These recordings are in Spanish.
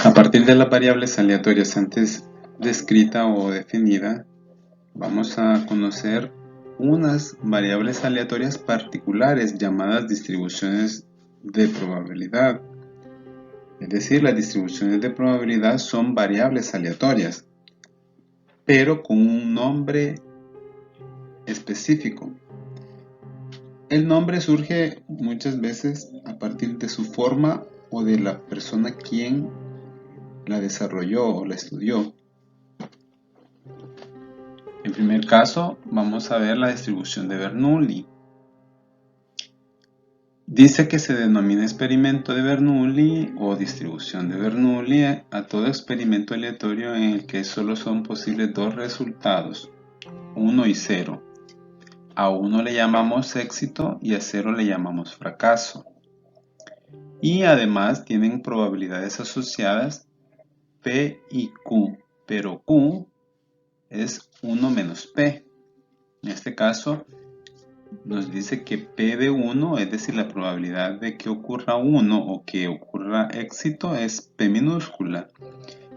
A partir de las variables aleatorias antes descrita o definida, vamos a conocer unas variables aleatorias particulares llamadas distribuciones de probabilidad. Es decir, las distribuciones de probabilidad son variables aleatorias, pero con un nombre específico. El nombre surge muchas veces a partir de su forma o de la persona quien la desarrolló o la estudió. En primer caso, vamos a ver la distribución de Bernoulli. Dice que se denomina experimento de Bernoulli o distribución de Bernoulli a todo experimento aleatorio en el que solo son posibles dos resultados, 1 y 0. A 1 le llamamos éxito y a 0 le llamamos fracaso. Y además tienen probabilidades asociadas P y Q, pero Q es 1 menos P. En este caso nos dice que P de 1, es decir, la probabilidad de que ocurra 1 o que ocurra éxito es P minúscula.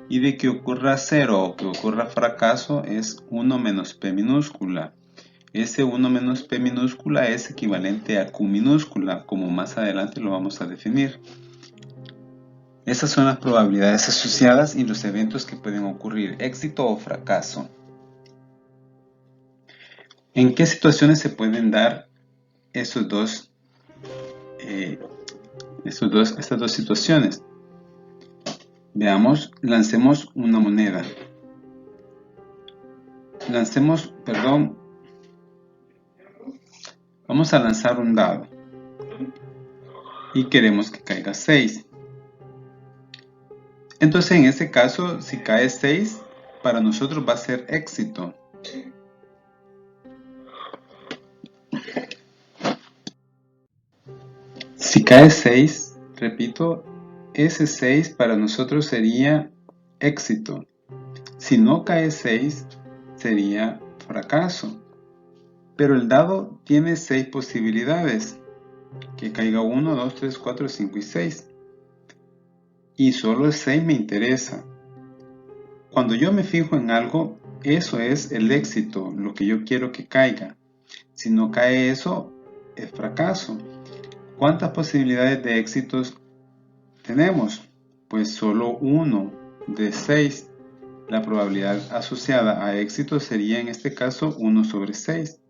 Y de que ocurra 0 o que ocurra fracaso es 1 menos P minúscula. Ese 1 menos P minúscula es equivalente a Q minúscula, como más adelante lo vamos a definir. Esas son las probabilidades asociadas y los eventos que pueden ocurrir, éxito o fracaso. ¿En qué situaciones se pueden dar estas dos situaciones? Veamos, lancemos una moneda. Vamos a lanzar un dado y queremos que caiga 6. Entonces, en este caso, si cae 6, para nosotros va a ser éxito. Si cae 6, repito, ese 6 para nosotros sería éxito. Si no cae 6, sería fracaso. Pero el dado tiene 6 posibilidades. Que caiga 1, 2, 3, 4, 5 y 6. Y solo el 6 me interesa. Cuando yo me fijo en algo, eso es el éxito, lo que yo quiero que caiga. Si no cae eso, es fracaso. ¿Cuántas posibilidades de éxitos tenemos? Pues solo 1 de 6. La probabilidad asociada a éxito sería en este caso 1 sobre 6.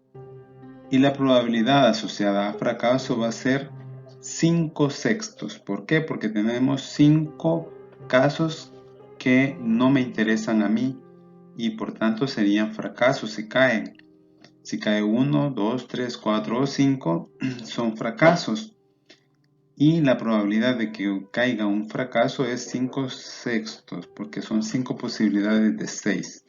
Y la probabilidad asociada a fracaso va a ser 5 sextos. ¿Por qué? Porque tenemos 5 casos que no me interesan a mí y por tanto serían fracasos si caen. Si cae 1, 2, 3, 4 o 5 son fracasos. Y la probabilidad de que caiga un fracaso es 5 sextos, porque son 5 posibilidades de 6.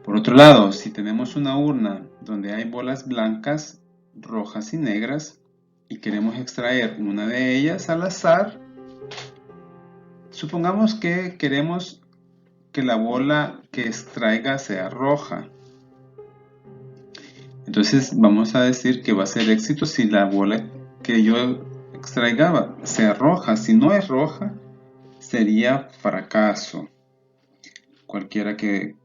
Por otro lado, si tenemos una urna donde hay bolas blancas, rojas y negras, y queremos extraer una de ellas al azar, supongamos que queremos que la bola que extraiga sea roja. Entonces vamos a decir que va a ser éxito si la bola que yo extraiga sea roja. Si no es roja, sería fracaso. Cualquiera que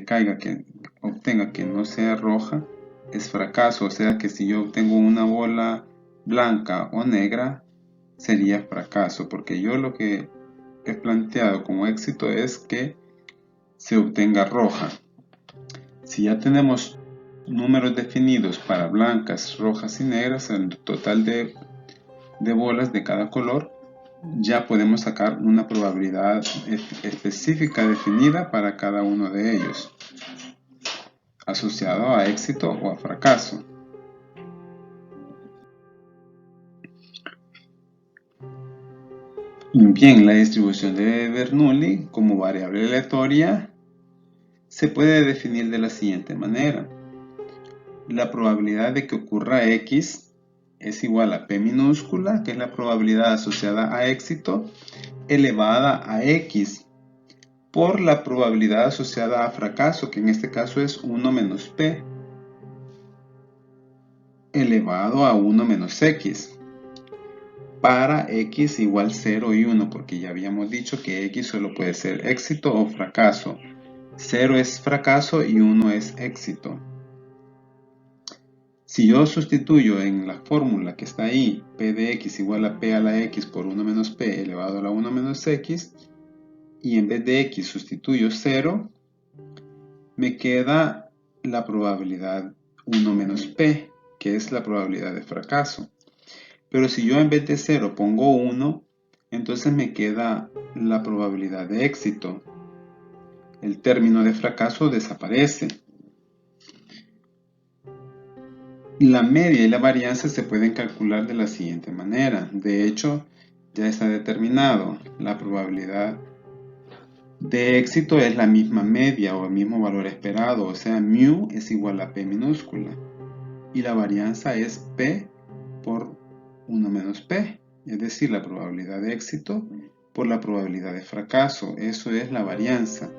caiga, que obtenga que no sea roja, es fracaso. O sea que si yo obtengo una bola blanca o negra, sería fracaso. Porque yo lo que he planteado como éxito es que se obtenga roja. Si ya tenemos números definidos para blancas, rojas y negras, el total de bolas de cada color, ya podemos sacar una probabilidad específica definida para cada uno de ellos, asociado a éxito o a fracaso. Bien, la distribución de Bernoulli como variable aleatoria se puede definir de la siguiente manera. La probabilidad de que ocurra X es igual a P minúscula, que es la probabilidad asociada a éxito, elevada a X, por la probabilidad asociada a fracaso, que en este caso es 1 menos P, elevado a 1 menos X. para x igual 0 y 1, porque ya habíamos dicho que x solo puede ser éxito o fracaso. 0 es fracaso y 1 es éxito. Si yo sustituyo en la fórmula que está ahí, p de x igual a p a la x por 1 menos p elevado a la 1 menos x, y en vez de x sustituyo 0, me queda la probabilidad 1 menos p, que es la probabilidad de fracaso. Pero si yo en vez de 0 pongo 1, entonces me queda la probabilidad de éxito. El término de fracaso desaparece. La media y la varianza se pueden calcular de la siguiente manera. De hecho, ya está determinado. La probabilidad de éxito es la misma media o el mismo valor esperado, o sea, mu es igual a p minúscula. Y la varianza es p por 1 menos p, es decir, la probabilidad de éxito por la probabilidad de fracaso. Eso es la varianza.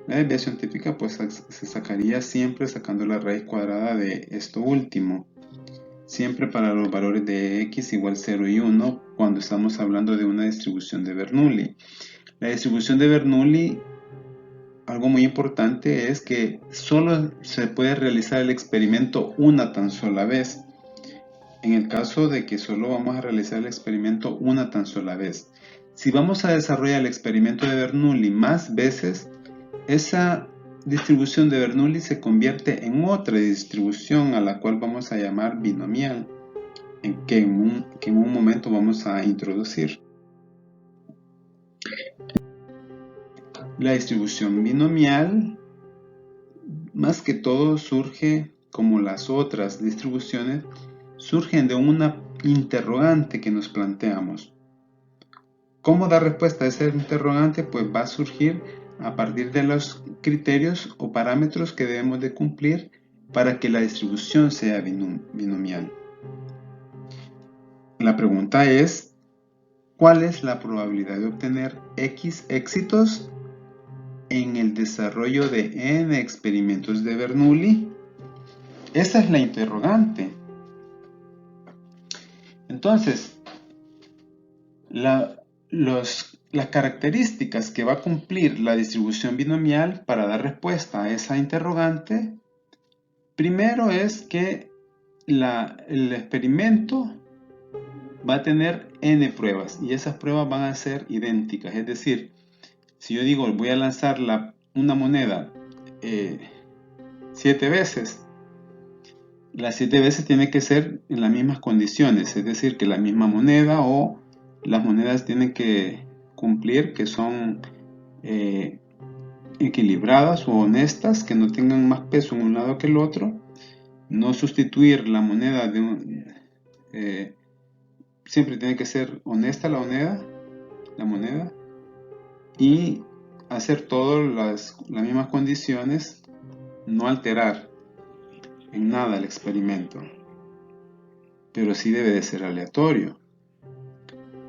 La desviación típica pues se sacaría siempre sacando la raíz cuadrada de esto último. Siempre para los valores de x igual 0 y 1 cuando estamos hablando de una distribución de Bernoulli. La distribución de Bernoulli, algo muy importante es que solo se puede realizar el experimento una tan sola vez. En el caso de que solo vamos a realizar el experimento una tan sola vez. Si vamos a desarrollar el experimento de Bernoulli más veces, esa distribución de Bernoulli se convierte en otra distribución a la cual vamos a llamar binomial, que en un momento vamos a introducir. La distribución binomial, más que todo, surge como las otras distribuciones, surgen de una interrogante que nos planteamos. ¿Cómo dar respuesta a ese interrogante? Pues va a surgir a partir de los criterios o parámetros que debemos de cumplir para que la distribución sea binomial. La pregunta es, ¿cuál es la probabilidad de obtener X éxitos en el desarrollo de n experimentos de Bernoulli? Esa es la interrogante. Entonces, las características que va a cumplir la distribución binomial para dar respuesta a esa interrogante, primero es que el experimento va a tener n pruebas y esas pruebas van a ser idénticas. Es decir, si yo digo voy a lanzar una moneda 7 veces, las 7 veces tiene que ser en las mismas condiciones, es decir, que la misma moneda o las monedas tienen que cumplir que son equilibradas o honestas, que no tengan más peso en un lado que el otro, no sustituir la moneda siempre tiene que ser honesta la moneda y hacer todas las mismas condiciones, no alterar en nada el experimento, pero sí debe de ser aleatorio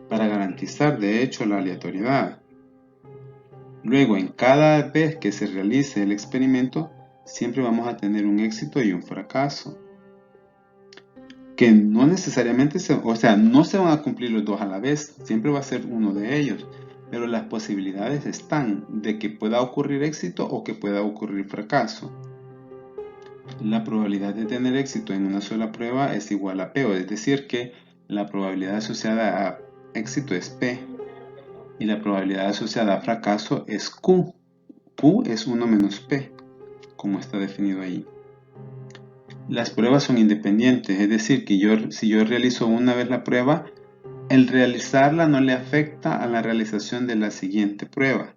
para garantizar de hecho la aleatoriedad. Luego, en cada vez que se realice el experimento, siempre vamos a tener un éxito y un fracaso, que no necesariamente no se van a cumplir los dos a la vez, siempre va a ser uno de ellos, pero las posibilidades están de que pueda ocurrir éxito o que pueda ocurrir fracaso. La probabilidad de tener éxito en una sola prueba es igual a P, es decir que la probabilidad asociada a éxito es P y la probabilidad asociada a fracaso es Q. Q es 1 menos P, como está definido ahí. Las pruebas son independientes, es decir que si yo realizo una vez la prueba, el realizarla no le afecta a la realización de la siguiente prueba,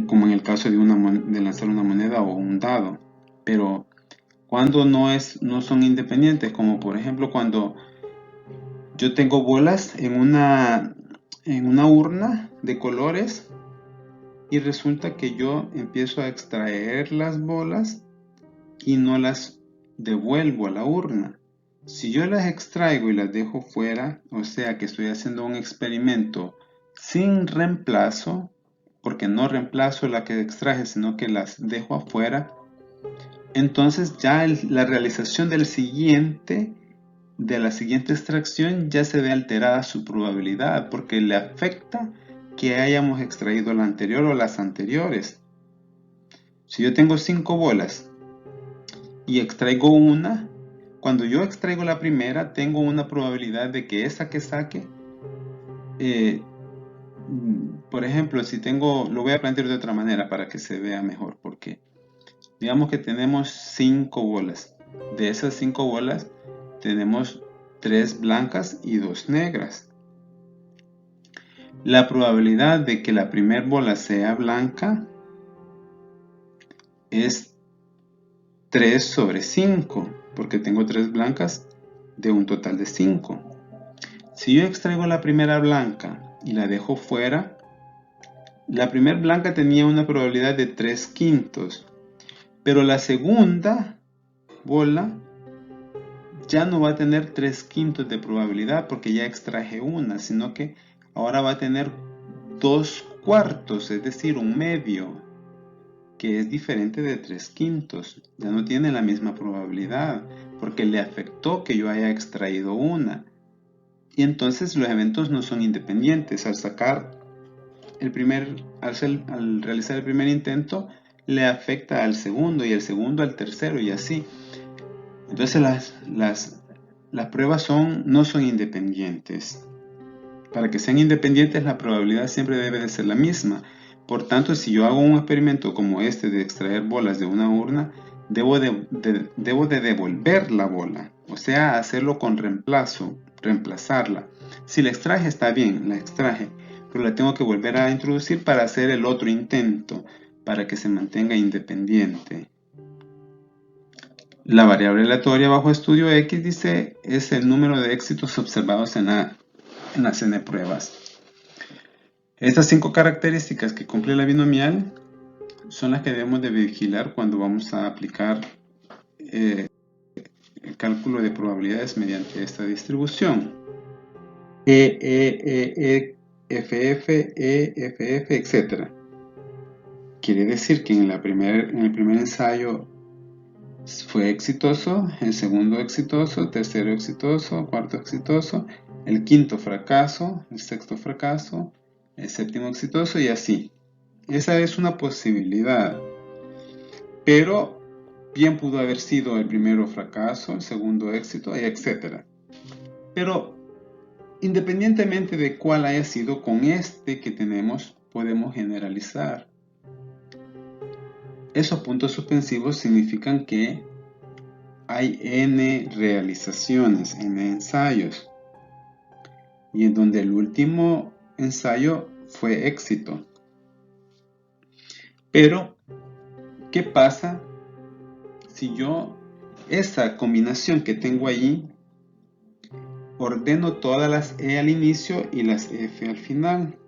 como en el caso de lanzar una moneda o un dado. Pero cuando no son independientes, como por ejemplo cuando yo tengo bolas en una urna de colores y resulta que yo empiezo a extraer las bolas y no las devuelvo a la urna. Si yo las extraigo y las dejo fuera, o sea que estoy haciendo un experimento sin reemplazo, porque no reemplazo la que extraje, sino que las dejo afuera, entonces ya la realización del siguiente de la siguiente extracción ya se ve alterada su probabilidad porque le afecta que hayamos extraído la anterior o las anteriores. Si yo tengo 5 bolas y extraigo una, cuando yo extraigo la primera tengo una probabilidad de que esa que saque, por ejemplo, si tengo, lo voy a plantear de otra manera para que se vea mejor, porque digamos que tenemos 5 bolas. De esas 5 bolas tenemos 3 blancas y 2 negras. La probabilidad de que la primera bola sea blanca es 3 sobre 5, porque tengo 3 blancas de un total de 5. Si yo extraigo la primera blanca y la dejo fuera, la primera blanca tenía una probabilidad de 3/5, pero la segunda bola ya no va a tener 3/5 de probabilidad porque ya extraje una, sino que ahora va a tener 2/4, es decir, un medio, que es diferente de 3/5. Ya no tiene la misma probabilidad porque le afectó que yo haya extraído una. Y entonces los eventos no son independientes. Al realizar el primer intento, le afecta al segundo y el segundo al tercero y así. Entonces las pruebas no son independientes. Para que sean independientes, la probabilidad siempre debe de ser la misma. Por tanto, si yo hago un experimento como este de extraer bolas de una urna, debo de devolver la bola, o sea, hacerlo con reemplazarla. Si la extraje, está bien, la extraje, pero la tengo que volver a introducir para hacer el otro intento, para que se mantenga independiente. La variable aleatoria bajo estudio X dice es el número de éxitos observados en las n pruebas. Estas 5 características que cumple la binomial son las que debemos de vigilar cuando vamos a aplicar el cálculo de probabilidades mediante esta distribución. FF, etc. Quiere decir que en el primer ensayo fue exitoso, el segundo exitoso, el tercero exitoso, el cuarto exitoso, el quinto fracaso, el sexto fracaso, el séptimo exitoso y así. Esa es una posibilidad, pero bien pudo haber sido el primero fracaso, el segundo éxito, etc. Pero independientemente de cuál haya sido, con este que tenemos podemos generalizar. Esos puntos suspensivos significan que hay n realizaciones, n ensayos, y en donde el último ensayo fue éxito. Pero, ¿qué pasa si yo esa combinación que tengo allí ordeno todas las E al inicio y las F al final?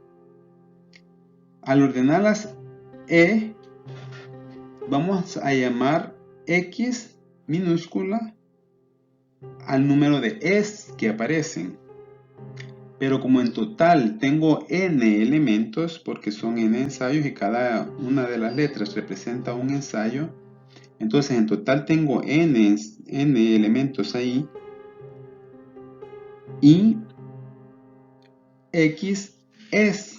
Al ordenar las E, vamos a llamar X minúscula al número de E's que aparecen. Pero como en total tengo n elementos, porque son n ensayos y cada una de las letras representa un ensayo, entonces en total tengo n elementos ahí, y x es.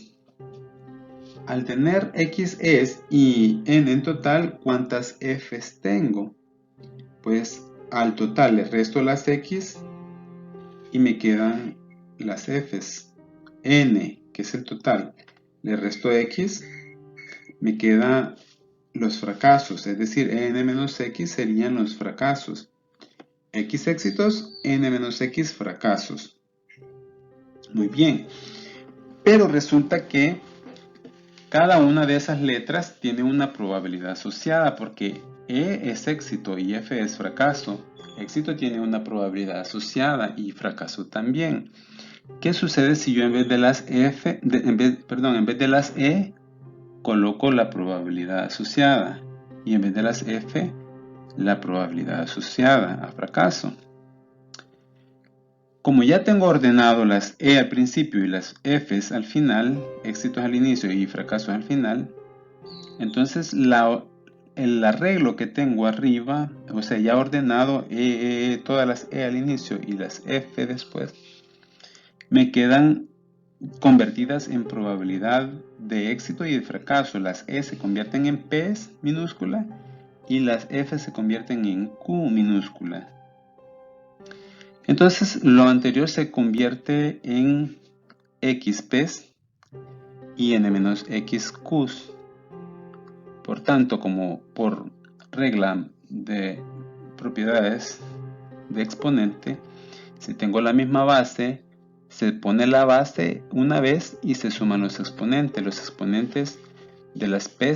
Al tener x es y n en total, ¿cuántas f's tengo? Pues al total le resto las x y me quedan las f's. N, que es el total, le resto x, me quedan los fracasos, es decir, n menos x serían los fracasos. X éxitos, n menos x fracasos. Muy bien, pero resulta que cada una de esas letras tiene una probabilidad asociada, porque E es éxito y F es fracaso. Éxito tiene una probabilidad asociada y fracaso también. ¿Qué sucede si yo en vez de las en vez de las E coloco la probabilidad asociada y en vez de las F la probabilidad asociada a fracaso? Como ya tengo ordenado las E al principio y las F's al final, éxitos al inicio y fracasos al final, entonces el arreglo que tengo arriba, o sea, ya ordenado todas las E al inicio y las F después, me quedan convertidas en probabilidad de éxito y de fracaso. Las E se convierten en P minúscula y las F se convierten en Q minúscula. Entonces lo anterior se convierte en XP y n-xq. Por tanto, como por regla de propiedades de exponente, si tengo la misma base, se pone la base una vez y se suman los exponentes. Los exponentes de las P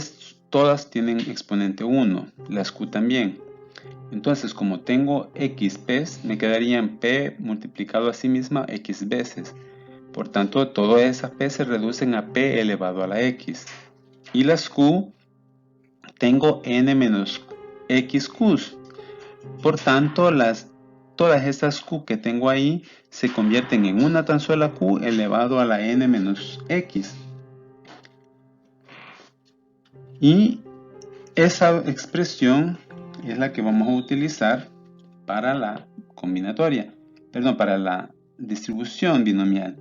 todas tienen exponente 1, las Q también. Entonces, como tengo X P, me quedarían P multiplicado a sí misma X veces. Por tanto, todas esas P se reducen a P elevado a la X. Y las Q, tengo N menos X Qs. Por tanto, todas estas Q que tengo ahí se convierten en una tan sola Q elevado a la N menos X. Y esa expresión es la que vamos a utilizar para la combinatoria, perdón, para la distribución binomial.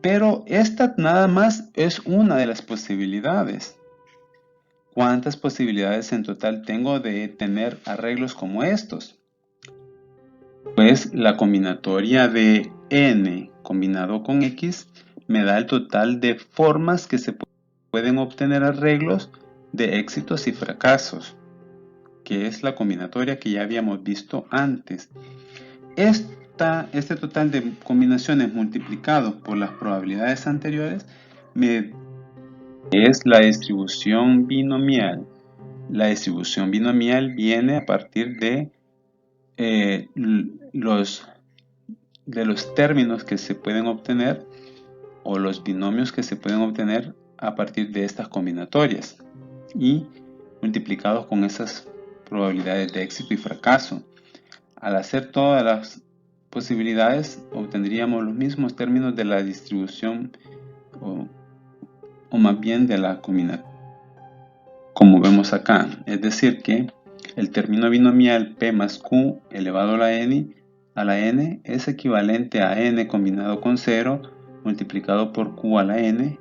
Pero esta nada más es una de las posibilidades. ¿Cuántas posibilidades en total tengo de tener arreglos como estos? Pues la combinatoria de n combinado con x me da el total de formas que se pueden obtener arreglos de éxitos y fracasos, que es la combinatoria que ya habíamos visto antes. Este total de combinaciones multiplicado por las probabilidades anteriores es la distribución binomial. La distribución binomial viene a partir de los términos que se pueden obtener o los binomios que se pueden obtener a partir de estas combinatorias y multiplicados con esas probabilidades de éxito y fracaso. Al hacer todas las posibilidades obtendríamos los mismos términos de la distribución o más bien de la combinatoria, como vemos acá. Es decir que el término binomial P más Q elevado a la n es equivalente a n combinado con 0 multiplicado por Q a la n,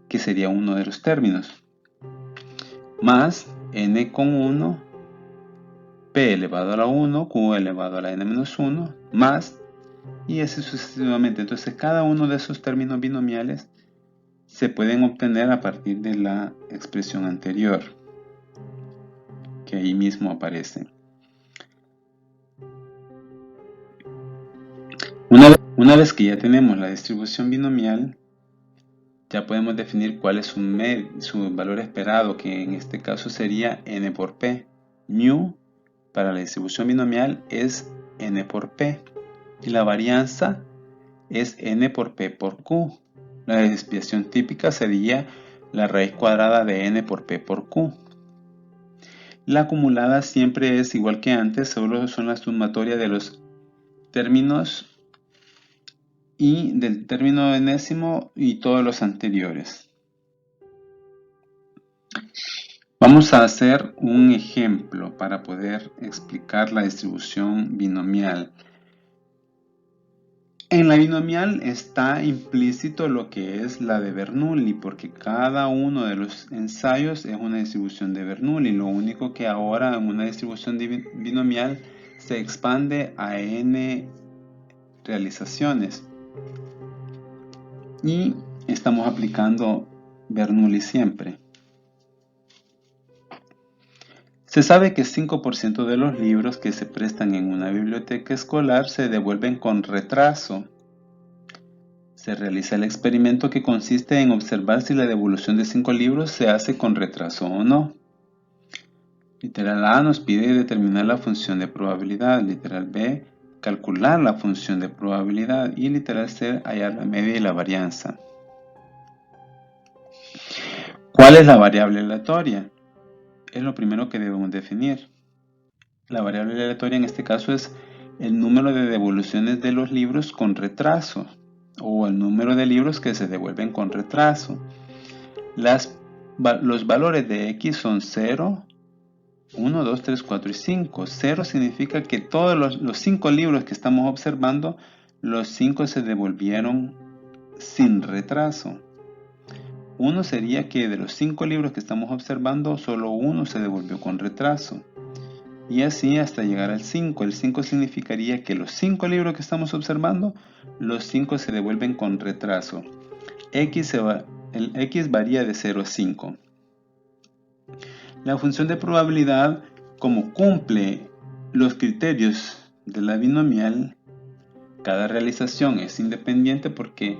que sería uno de los términos, más n con 1, P elevado a la 1, Q elevado a la n menos 1, más, y así sucesivamente. Entonces cada uno de esos términos binomiales se pueden obtener a partir de la expresión anterior, que ahí mismo aparece. Una vez que ya tenemos la distribución binomial, ya podemos definir cuál es su valor esperado, que en este caso sería n por p. Mu para la distribución binomial es n por p y la varianza es n por p por q. La desviación típica sería la raíz cuadrada de n por p por q. La acumulada siempre es igual que antes, solo son la sumatoria de los términos y del término enésimo y todos los anteriores. Vamos a hacer un ejemplo para poder explicar la distribución binomial. En la binomial está implícito lo que es la de Bernoulli, porque cada uno de los ensayos es una distribución de Bernoulli. Lo único que ahora en una distribución binomial se expande a n realizaciones. Y estamos aplicando Bernoulli siempre. Se sabe que 5% de los libros que se prestan en una biblioteca escolar se devuelven con retraso. Se realiza el experimento que consiste en observar si la devolución de 5 libros se hace con retraso o no. Literal A nos pide determinar la función de probabilidad. Literal B, calcular la función de probabilidad. Y literal C, hallar la media y la varianza. ¿Cuál es la variable aleatoria? Es lo primero que debemos definir. La variable aleatoria en este caso es el número de devoluciones de los libros con retraso o el número de libros que se devuelven con retraso. Los valores de x son 0, 1, 2, 3, 4 y 5. 0 significa que todos los 5 libros que estamos observando, los 5 se devolvieron sin retraso. 1 sería que de los 5 libros que estamos observando, solo 1 se devolvió con retraso. Y así hasta llegar al 5. El 5 significaría que los 5 libros que estamos observando, los 5 se devuelven con retraso. El X varía de 0 a 5. La función de probabilidad, como cumple los criterios de la binomial, cada realización es independiente porque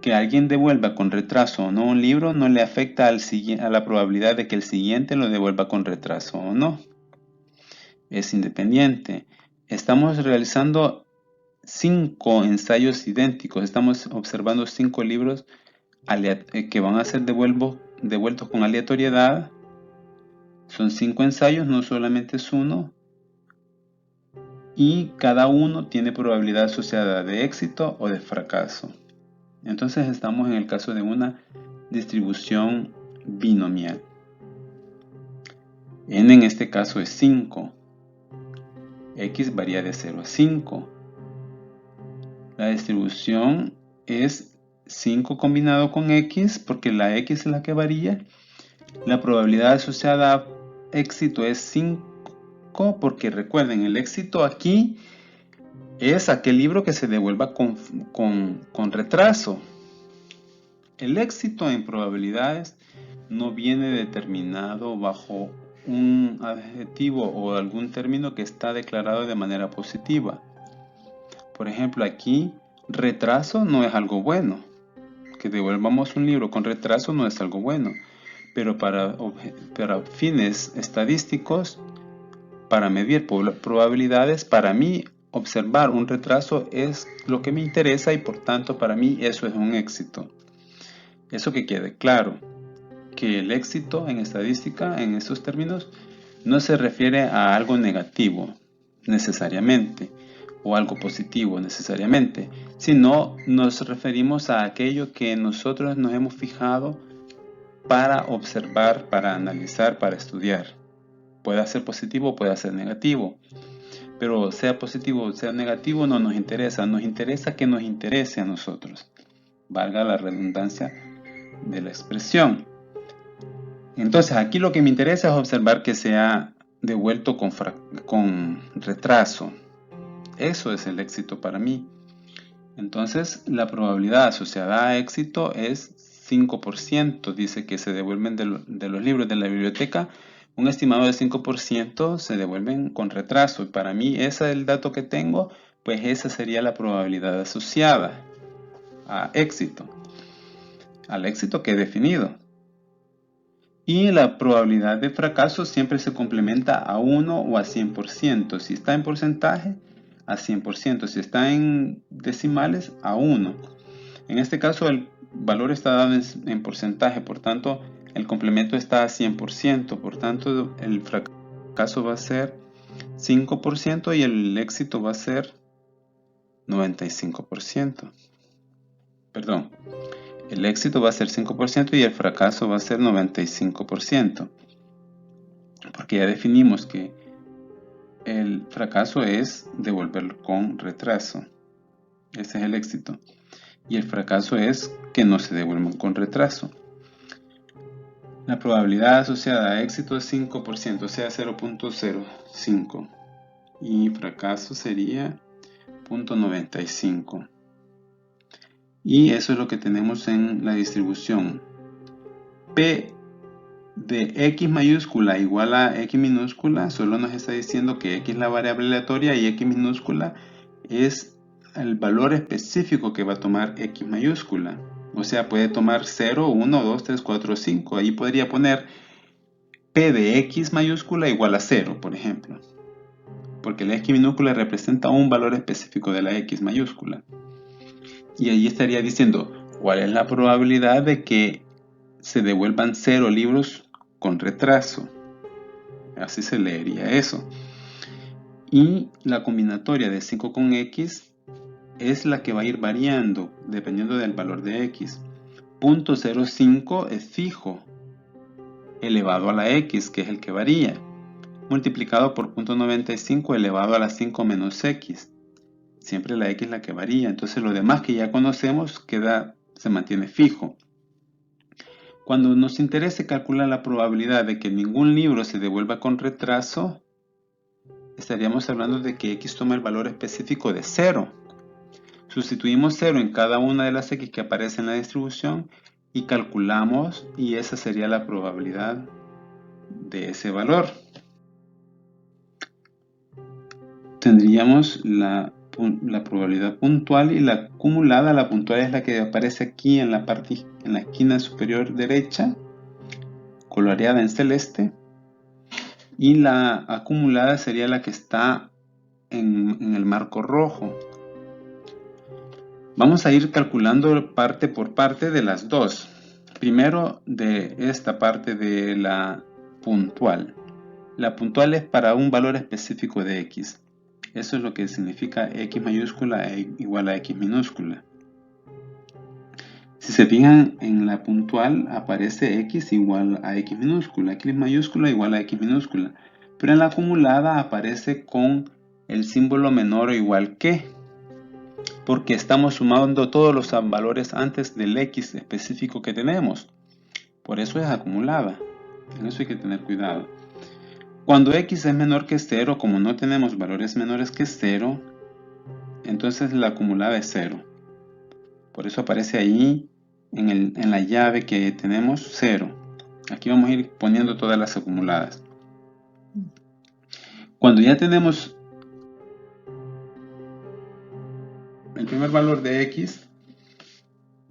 que alguien devuelva con retraso o no un libro no le afecta a la probabilidad de que el siguiente lo devuelva con retraso o no. Es independiente. Estamos realizando 5 ensayos idénticos. Estamos observando 5 libros que van a ser devueltos con aleatoriedad. Son 5 ensayos, no solamente es uno. Y cada uno tiene probabilidad asociada de éxito o de fracaso. Entonces estamos en el caso de una distribución binomial. N en este caso es 5. X varía de 0 a 5. La distribución es 5 combinado con X, porque la X es la que varía. La probabilidad asociada a éxito es 5, porque recuerden, el éxito aquí es aquel libro que se devuelva con retraso. El éxito en probabilidades no viene determinado bajo un adjetivo o algún término que está declarado de manera positiva. Por ejemplo, aquí retraso no es algo bueno. Que devolvamos un libro con retraso no es algo bueno. Pero para fines estadísticos, para medir probabilidades, para mí observar un retraso es lo que me interesa y por tanto para mí eso es un éxito. Eso que quede claro, que el éxito en estadística, en estos términos, no se refiere a algo negativo necesariamente o algo positivo necesariamente, sino nos referimos a aquello que nosotros nos hemos fijado para observar, para analizar, para estudiar. Puede ser positivo o puede ser negativo, pero sea positivo o sea negativo no nos interesa que nos interese a nosotros, valga la redundancia de la expresión. Entonces aquí lo que me interesa es observar que se ha devuelto con retraso. Eso es el éxito para mí. Entonces la probabilidad asociada a éxito es 5%. Dice que se devuelven de los libros de la biblioteca. Un estimado de 5% se devuelven con retraso. Y para mí ese es el dato que tengo, pues esa sería la probabilidad asociada a éxito. Al éxito que he definido. Y la probabilidad de fracaso siempre se complementa a 1 o a 100%. Si está en porcentaje, a 100%. Si está en decimales, a 1. En este caso el valor está dado en porcentaje, por tanto el complemento está a 100%. Por tanto el fracaso va a ser 5% y el éxito va a ser 95%. Perdón. El éxito va a ser 5% y el fracaso va a ser 95%. Porque ya definimos que el fracaso es devolverlo con retraso. Ese es el éxito. Y el fracaso es que no se devuelvan con retraso. La probabilidad asociada a éxito es 5%, o sea 0.05. Y fracaso sería 0.95. Y eso es lo que tenemos en la distribución. P de X mayúscula igual a X minúscula solo nos está diciendo que X es la variable aleatoria y X minúscula es el valor específico que va a tomar X mayúscula. O sea, puede tomar 0, 1, 2, 3, 4, 5. Ahí podría poner P de X mayúscula igual a 0, por ejemplo. Porque la X minúscula representa un valor específico de la X mayúscula. Y ahí estaría diciendo cuál es la probabilidad de que se devuelvan 0 libros con retraso. Así se leería eso. Y la combinatoria de 5 con X es la que va a ir variando dependiendo del valor de X. 0.05 es fijo, elevado a la X, que es el que varía. multiplicado por 0.95 elevado a la 5 menos x. Siempre la x es la que varía, entonces lo demás que ya conocemos se mantiene fijo. Cuando nos interese calcular la probabilidad de que ningún libro se devuelva con retraso, estaríamos hablando de que x toma el valor específico de 0. Sustituimos 0 en cada una de las x que aparecen en la distribución y calculamos, y esa sería la probabilidad de ese valor. Tendríamos la probabilidad puntual y la acumulada. La puntual es la que aparece aquí en la esquina superior derecha, coloreada en celeste, y la acumulada sería la que está en el marco rojo. Vamos a ir calculando parte por parte de las dos. Primero de esta parte de la puntual. La puntual es para un valor específico de x. Eso es lo que significa x mayúscula igual a x minúscula. Si se fijan, en la puntual aparece x igual a x minúscula, x mayúscula igual a x minúscula. Pero en la acumulada aparece con el símbolo menor o igual que, porque estamos sumando todos los valores antes del x específico que tenemos. Por eso es acumulada. En eso hay que tener cuidado. Cuando x es menor que 0, como no tenemos valores menores que 0, entonces la acumulada es 0. Por eso aparece ahí en la llave que tenemos 0. Aquí vamos a ir poniendo todas las acumuladas. Cuando ya tenemos el primer valor de x,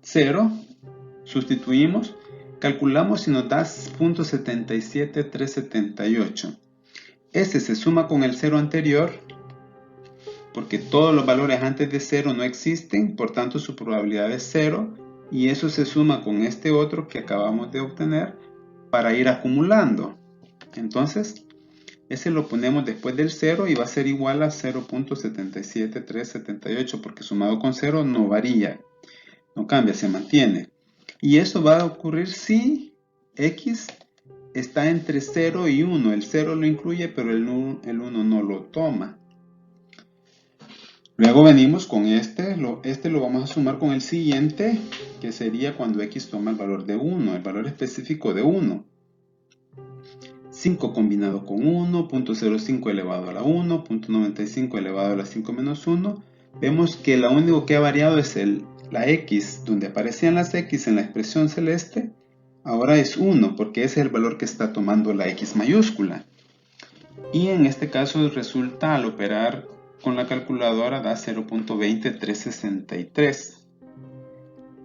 0, sustituimos, calculamos y nos da 0.77378. Este se suma con el 0 anterior, porque todos los valores antes de 0 no existen, por tanto su probabilidad es 0, y eso se suma con este otro que acabamos de obtener para ir acumulando. Entonces, ese lo ponemos después del 0 y va a ser igual a 0.77378, porque sumado con 0 no varía, no cambia, se mantiene. Y eso va a ocurrir si x está entre 0 y 1. El 0 lo incluye, pero el 1 no lo toma. Luego venimos con este lo vamos a sumar con el siguiente, que sería cuando x toma el valor de 1, el valor específico de 1. 5 combinado con 1, 0.05 elevado a la 1, 0.95 elevado a la 5 menos 1. Vemos que lo único que ha variado es la x, donde aparecían las x en la expresión celeste, ahora es 1, porque ese es el valor que está tomando la x mayúscula. Y en este caso resulta, al operar con la calculadora, da 0.20363.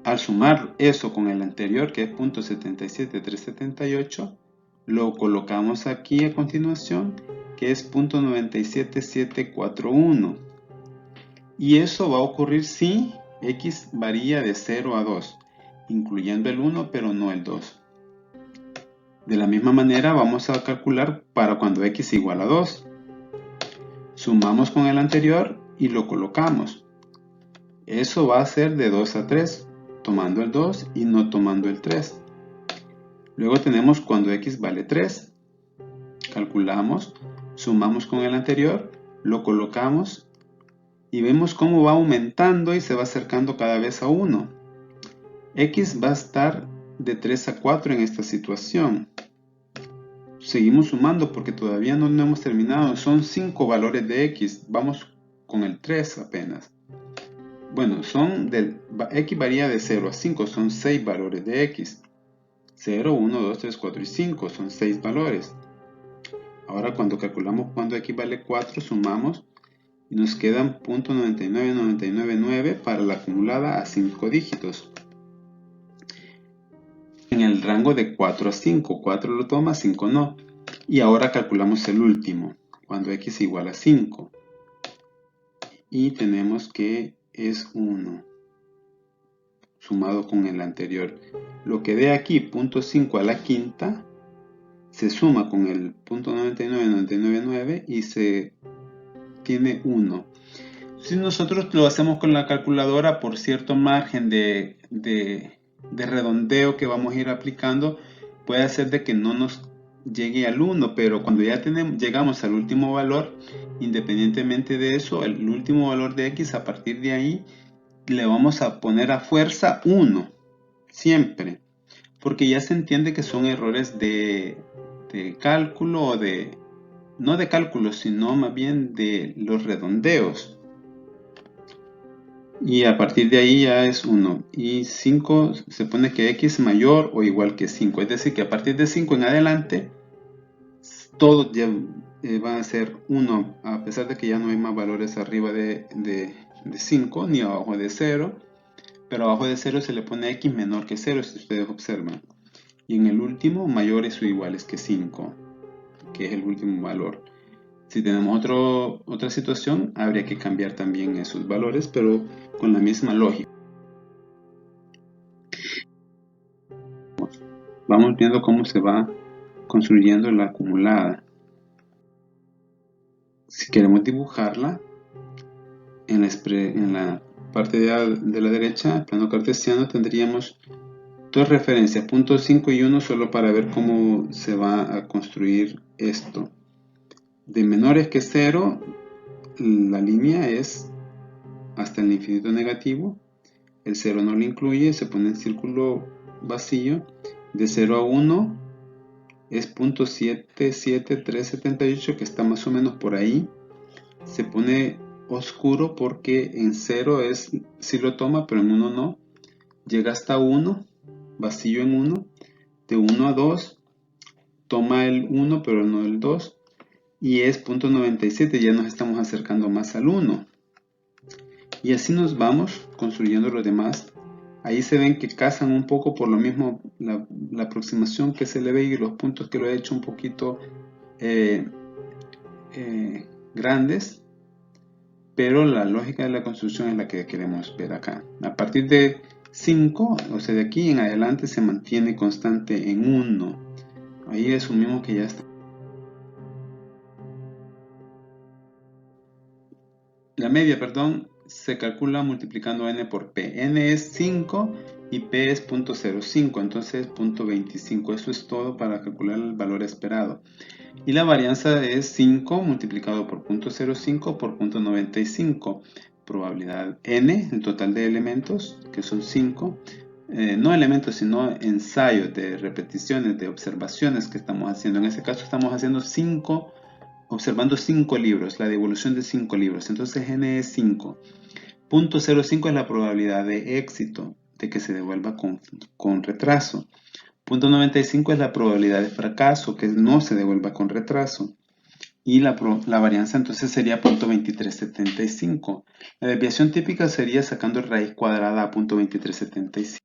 Al sumar eso con el anterior, que es 0.77378, lo colocamos aquí a continuación, que es 0.97741. Y eso va a ocurrir si x varía de 0 a 2, incluyendo el 1 pero no el 2. De la misma manera vamos a calcular para cuando x igual a 2. Sumamos con el anterior y lo colocamos. Eso va a ser de 2 a 3, tomando el 2 y no tomando el 3. Luego tenemos cuando x vale 3. Calculamos, sumamos con el anterior, lo colocamos y vemos cómo va aumentando y se va acercando cada vez a 1. X va a estar de 3 a 4 en esta situación. Seguimos sumando porque todavía no hemos terminado. Son 5 valores de x. Vamos con el 3 apenas. Bueno, x varía de 0 a 5. Son 6 valores de x. 0, 1, 2, 3, 4 y 5. Son 6 valores. Ahora cuando calculamos cuando x vale 4, sumamos y nos quedan 0.99999 para la acumulada a 5 dígitos. En el rango de 4 a 5, 4 lo toma, 5 no. Y ahora calculamos el último, cuando x igual a 5. Y tenemos que es 1, sumado con el anterior. Lo que dé aquí, 0.5 a la quinta, se suma con el 0.99999 y se tiene 1. Si nosotros lo hacemos con la calculadora por cierto margen de redondeo que vamos a ir aplicando, puede hacer de que no nos llegue al 1, pero cuando ya llegamos al último valor, independientemente de eso, el último valor de x, a partir de ahí, le vamos a poner a fuerza 1, siempre, porque ya se entiende que son errores de cálculo o no de cálculo, sino más bien de los redondeos. Y a partir de ahí ya es 1. Y 5 se pone que x mayor o igual que 5. Es decir, que a partir de 5 en adelante, todo ya va a ser 1, a pesar de que ya no hay más valores arriba de 5 ni abajo de 0. Pero abajo de 0 se le pone x menor que 0, si ustedes observan. Y en el último, mayores o iguales que 5, que es el último valor. Si tenemos otra situación, habría que cambiar también esos valores, pero con la misma lógica. Vamos viendo cómo se va construyendo la acumulada. Si queremos dibujarla, en la parte de la derecha, el plano cartesiano, tendríamos dos referencias, punto 5 y 1, solo para ver cómo se va a construir esto. De menores que 0, la línea es hasta el infinito negativo. El 0 no lo incluye, se pone en círculo vacío. De 0 a 1 es .77378, que está más o menos por ahí. Se pone oscuro porque en 0 sí lo toma, pero en 1 no. Llega hasta 1, vacío en 1. De 1 a 2 toma el 1, pero no el 2. Y es .97, ya nos estamos acercando más al 1. Y así nos vamos construyendo los demás. Ahí se ven que casan un poco por lo mismo la aproximación que se le ve y los puntos que lo he hecho un poquito grandes, pero la lógica de la construcción es la que queremos ver acá. A partir de 5, o sea, de aquí en adelante se mantiene constante en 1. Ahí asumimos que ya está. La media, perdón, se calcula multiplicando n por p. N es 5 y p es .05, entonces 0.25. Eso es todo para calcular el valor esperado. Y la varianza es 5 multiplicado por 0.05 por 0.95. Probabilidad n, el total de elementos, que son 5. No elementos, sino ensayos de repeticiones, de observaciones que estamos haciendo. En este caso estamos haciendo observando 5 libros, la devolución de 5 libros. Entonces n es 5. 0.05 es la probabilidad de éxito, de que se devuelva con retraso. 0.95 es la probabilidad de fracaso, que no se devuelva con retraso. Y la varianza entonces sería 0.2375. La desviación típica sería sacando raíz cuadrada a 0.2375.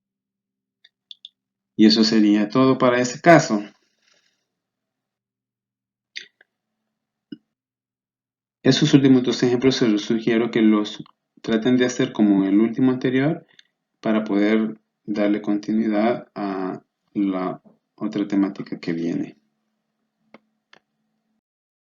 Y eso sería todo para ese caso. Esos últimos dos ejemplos se los sugiero que los traten de hacer como en el último anterior para poder darle continuidad a la otra temática que viene.